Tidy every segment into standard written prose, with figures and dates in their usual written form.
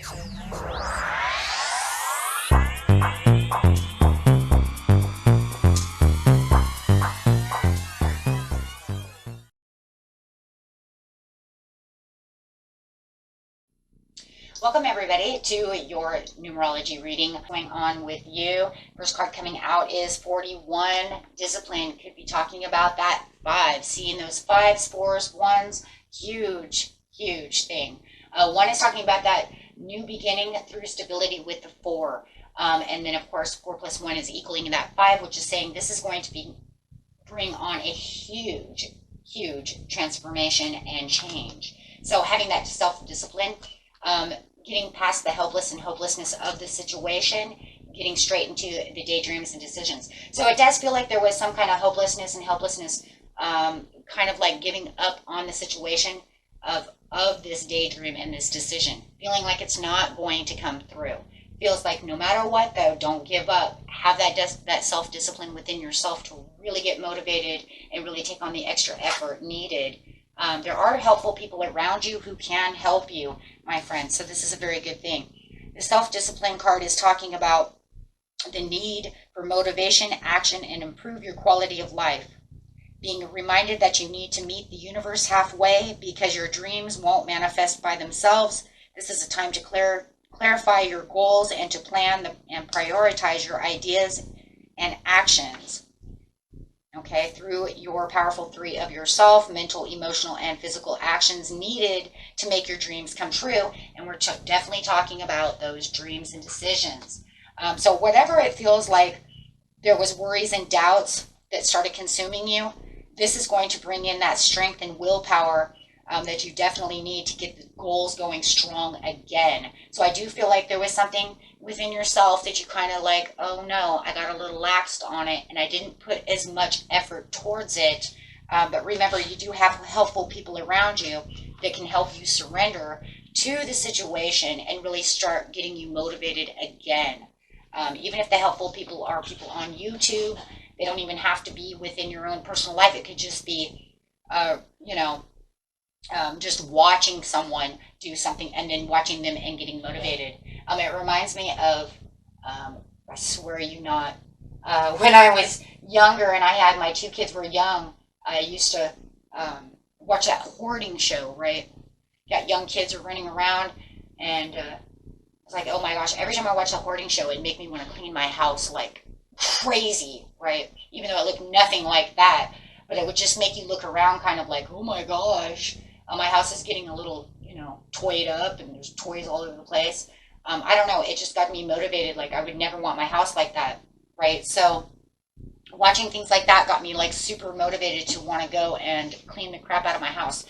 Welcome everybody to your numerology reading going on with you. First card coming out is 41. Discipline. Could be talking about that 5. Seeing those 5s, 4s, 1s. Huge, huge thing. 1 is talking about that new beginning through stability with the 4. And then of course 4 plus 1 is equaling that 5, which is saying this is going to bring on a huge, huge transformation and change. So having that self-discipline, getting past the helpless and hopelessness of the situation, getting straight into the daydreams and decisions. So it does feel like there was some kind of hopelessness and helplessness, kind of like giving up on the situation of this daydream and this decision, feeling like it's not going to come through. Feels like no matter what, though, don't give up. Have that self-discipline within yourself to really get motivated and really take on the extra effort needed. There are helpful people around you who can help you, my friends. So this is a very good thing. The self-discipline card is talking about the need for motivation, action, and improve your quality of life. Being reminded that you need to meet the universe halfway because your dreams won't manifest by themselves. This is a time to clarify your goals and to plan and prioritize your ideas and actions. Okay, through your powerful 3 of yourself, mental, emotional, and physical actions needed to make your dreams come true. And we're definitely talking about those dreams and decisions. So whatever it feels like there was worries and doubts that started consuming you, this is going to bring in that strength and willpower that you definitely need to get the goals going strong again. So I do feel like there was something within yourself that you kind of like, oh no, I got a little laxed on it and I didn't put as much effort towards it. But remember, you do have helpful people around you that can help you surrender to the situation and really start getting you motivated again. Even if the helpful people are people on YouTube, they don't even have to be within your own personal life. It could just be, just watching someone do something and then watching them and getting motivated. It reminds me of, I swear you not, when I was younger and I had my 2 kids were young, I used to watch that hoarding show, right? Got young kids are running around and it's like, oh my gosh, every time I watch the hoarding show, it'd make me want to clean my house like crazy, right? Even though it looked nothing like that, but it would just make you look around kind of like, oh my gosh, my house is getting a little, toyed up and there's toys all over the place. I don't know, it just got me motivated. Like I would never want my house like that, right? So watching things like that got me like super motivated to want to go and clean the crap out of my house.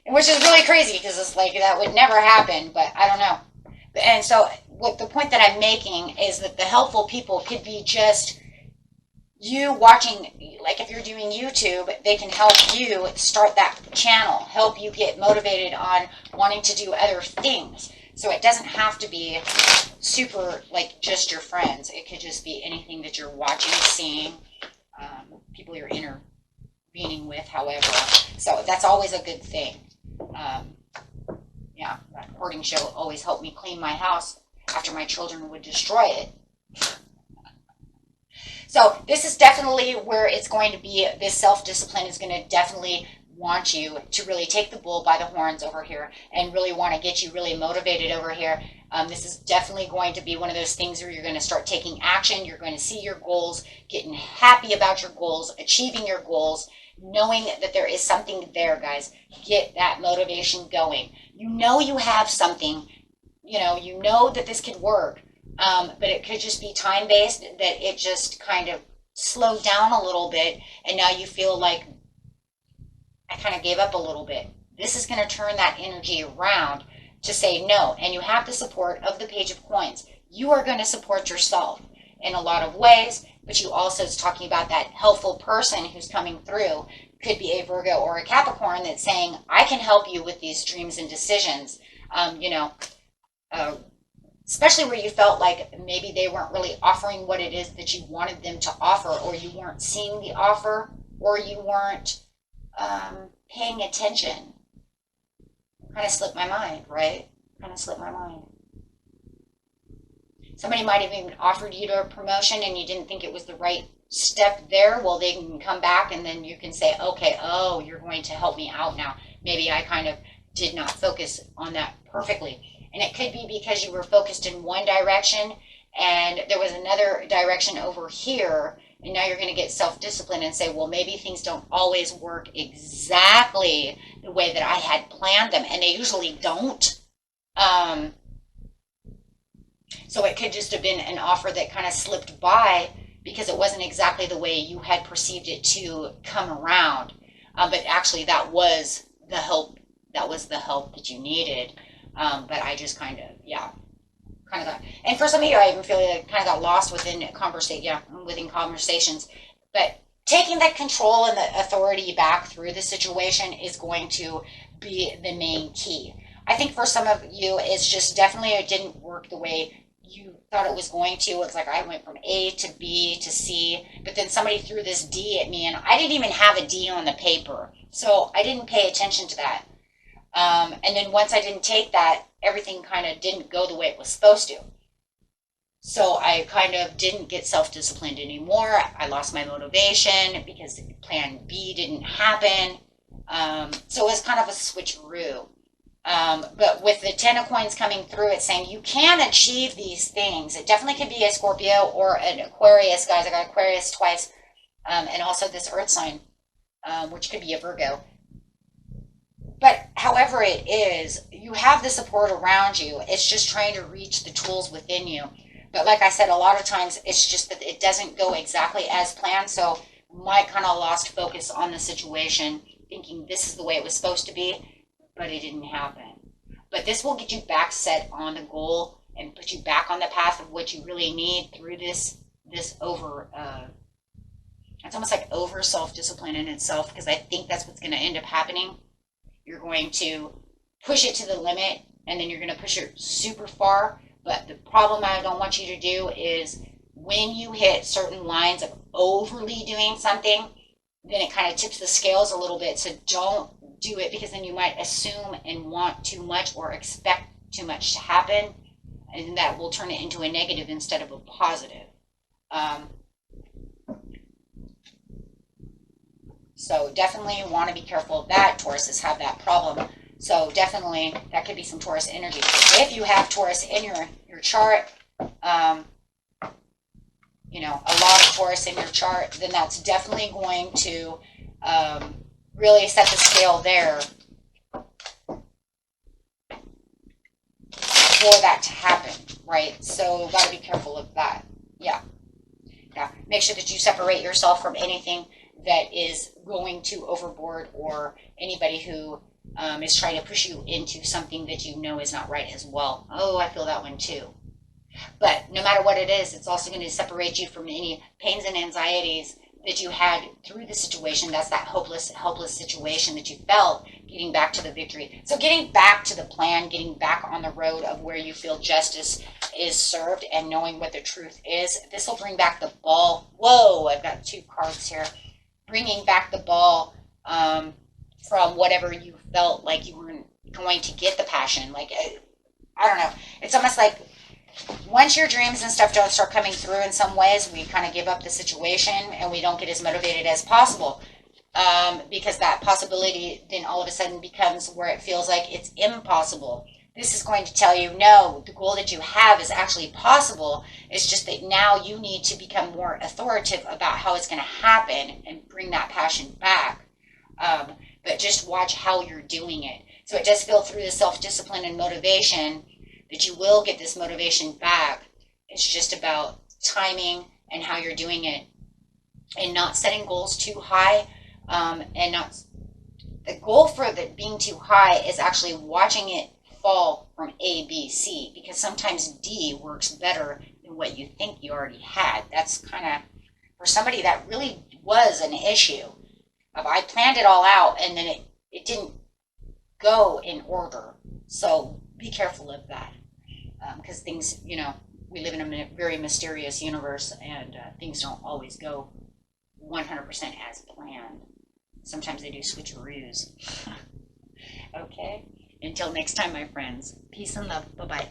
Which is really crazy because it's like that would never happen, but I don't know. And so what the point that I'm making is that the helpful people could be just you watching, like if you're doing YouTube, they can help you start that channel, help you get motivated on wanting to do other things. So it doesn't have to be super like just your friends. It could just be anything that you're watching, seeing, people you're intervening with, however. So that's always a good thing. Yeah, that hoarding show always helped me clean my house after my children would destroy it. So this is definitely where it's going to be. This self-discipline is going to definitely want you to really take the bull by the horns over here and really want to get you really motivated over here. This is definitely going to be one of those things where you're going to start taking action. You're going to see your goals, getting happy about your goals, achieving your goals, knowing that there is something there, guys. Get that motivation going. You know you have something. You know that this could work. But it could just be time-based, that it just kind of slowed down a little bit, and now you feel like I kind of gave up a little bit. This is going to turn that energy around to say no, and you have the support of the Page of Coins. You are going to support yourself in a lot of ways, but you also is talking about that helpful person who's coming through. Could be a Virgo or a Capricorn that's saying, I can help you with these dreams and decisions. Especially where you felt like maybe they weren't really offering what it is that you wanted them to offer, or you weren't seeing the offer, or you weren't paying attention. Kind of slipped my mind, right? Kind of slipped my mind. Somebody might have even offered you a promotion and you didn't think it was the right step there. Well, they can come back and then you can say, okay, oh, you're going to help me out now. Maybe I kind of did not focus on that perfectly. And it could be because you were focused in one direction and there was another direction over here. And now you're going to get self-disciplined and say, well, maybe things don't always work exactly the way that I had planned them. And they usually don't. So it could just have been an offer that kind of slipped by because it wasn't exactly the way you had perceived it to come around. But actually that was the help. That was the help that you needed. But I just kind of got, and for some of you, I even feel like I kind of got lost within conversations. But taking that control and the authority back through the situation is going to be the main key. I think for some of you, it's just definitely it didn't work the way you thought it was going to. It's like I went from A to B to C, but then somebody threw this D at me, and I didn't even have a D on the paper. So I didn't pay attention to that. And then once I didn't take that, everything kind of didn't go the way it was supposed to. So I kind of didn't get self-disciplined anymore. I lost my motivation because plan B didn't happen. So it was kind of a switcheroo. But with the 10 of coins coming through, it's saying you can achieve these things. It definitely could be a Scorpio or an Aquarius, guys. I got Aquarius twice. And also this earth sign, which could be a Virgo. But however it is, you have the support around you. It's just trying to reach the tools within you. But like I said, a lot of times it's just that it doesn't go exactly as planned. So you might kind of lost focus on the situation, thinking this is the way it was supposed to be, but it didn't happen. But this will get you back set on the goal and put you back on the path of what you really need through this over, it's almost like over self-discipline in itself, because I think that's what's going to end up happening. You're going to push it to the limit, and then you're going to push it super far. But the problem I don't want you to do is when you hit certain lines of overly doing something, then it kind of tips the scales a little bit. So don't do it, because then you might assume and want too much or expect too much to happen, and that will turn it into a negative instead of a positive. So definitely want to be careful of that. Tauruses have that problem. So definitely that could be some Taurus energy. If you have Taurus in your chart, you know, a lot of Taurus in your chart, then that's definitely going to really set the scale there for that to happen, right? So got to be careful of that. Yeah. Make sure that you separate yourself from anything that is going too overboard, or anybody who is trying to push you into something that you know is not right as well. Oh, I feel that one too. But no matter what it is, it's also going to separate you from any pains and anxieties that you had through the situation. That's that hopeless, helpless situation that you felt, getting back to the victory. So getting back to the plan, getting back on the road of where you feel justice is served, and knowing what the truth is. This will bring back the ball. Whoa, I've got two cards here. Bringing back the ball from whatever you felt like you weren't going to get the passion. Like, I don't know. It's almost like once your dreams and stuff don't start coming through in some ways, we kind of give up the situation and we don't get as motivated as possible. Because that possibility then all of a sudden becomes where it feels like it's impossible. This is going to tell you, no, the goal that you have is actually possible. It's just that now you need to become more authoritative about how it's going to happen and bring that passion back. But just watch how you're doing it. So it does feel through the self-discipline and motivation that you will get this motivation back. It's just about timing and how you're doing it, and not setting goals too high. And not the goal for the being too high is actually watching it fall from A, B, C, because sometimes D works better than what you think you already had. That's kind of, for somebody that really was an issue of I planned it all out and then it didn't go in order. So be careful of that, because things, you know, we live in a very mysterious universe, and things don't always go 100% as planned. Sometimes they do switcheroos. Okay, Until next time, my friends. Peace and love. Bye-bye.